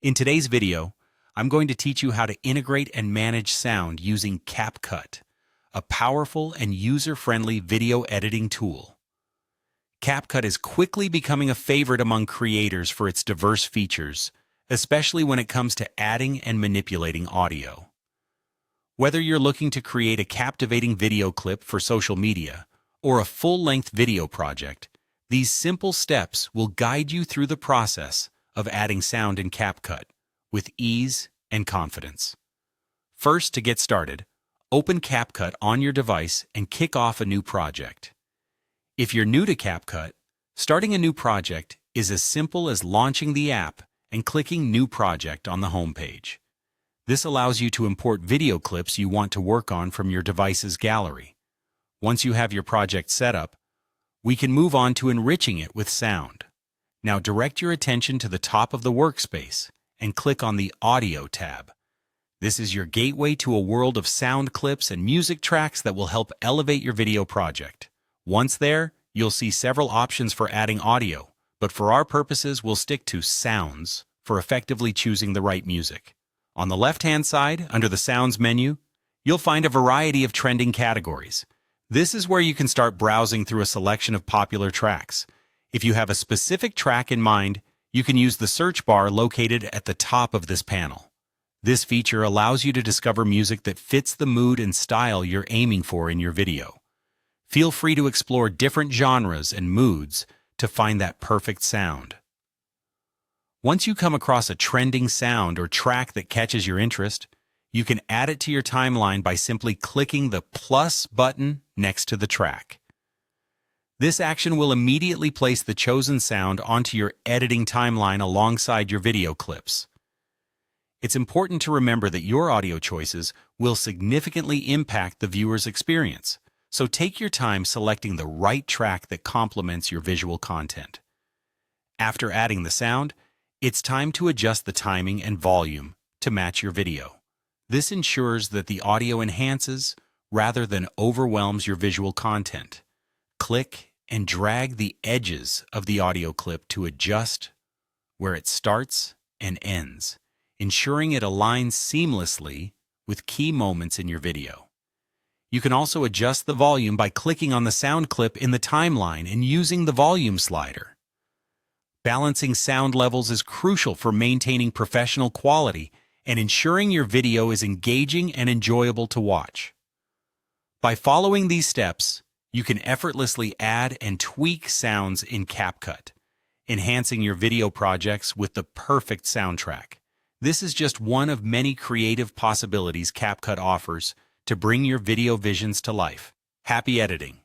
In today's video, I'm going to teach you how to integrate and manage sound using CapCut, a powerful and user-friendly video editing tool. CapCut is quickly becoming a favorite among creators for its diverse features, especially when it comes to adding and manipulating audio. Whether you're looking to create a captivating video clip for social media or a full-length video project, these simple steps will guide you through the process of adding sound in CapCut with ease and confidence. First, to get started, open CapCut on your device and kick off a new project. If you're new to CapCut, starting a new project is as simple as launching the app and clicking New Project on the home page. This allows you to import video clips you want to work on from your device's gallery. Once you have your project set up, we can move on to enriching it with sound. Now direct your attention to the top of the workspace and click on the Audio tab. This is your gateway to a world of sound clips and music tracks that will help elevate your video project. Once there, you'll see several options for adding audio, but for our purposes, we'll stick to sounds for effectively choosing the right music. On the left-hand side, under the Sounds menu, you'll find a variety of trending categories. This is where you can start browsing through a selection of popular tracks. If you have a specific track in mind, you can use the search bar located at the top of this panel. This feature allows you to discover music that fits the mood and style you're aiming for in your video. Feel free to explore different genres and moods to find that perfect sound. Once you come across a trending sound or track that catches your interest, you can add it to your timeline by simply clicking the plus button next to the track. This action will immediately place the chosen sound onto your editing timeline alongside your video clips. It's important to remember that your audio choices will significantly impact the viewer's experience, so take your time selecting the right track that complements your visual content. After adding the sound, it's time to adjust the timing and volume to match your video. This ensures that the audio enhances rather than overwhelms your visual content. Click and drag the edges of the audio clip to adjust where it starts and ends, ensuring it aligns seamlessly with key moments in your video. You can also adjust the volume by clicking on the sound clip in the timeline and using the volume slider. Balancing sound levels is crucial for maintaining professional quality and ensuring your video is engaging and enjoyable to watch. By following these steps, you can effortlessly add and tweak sounds in CapCut, enhancing your video projects with the perfect soundtrack. This is just one of many creative possibilities CapCut offers to bring your video visions to life. Happy editing!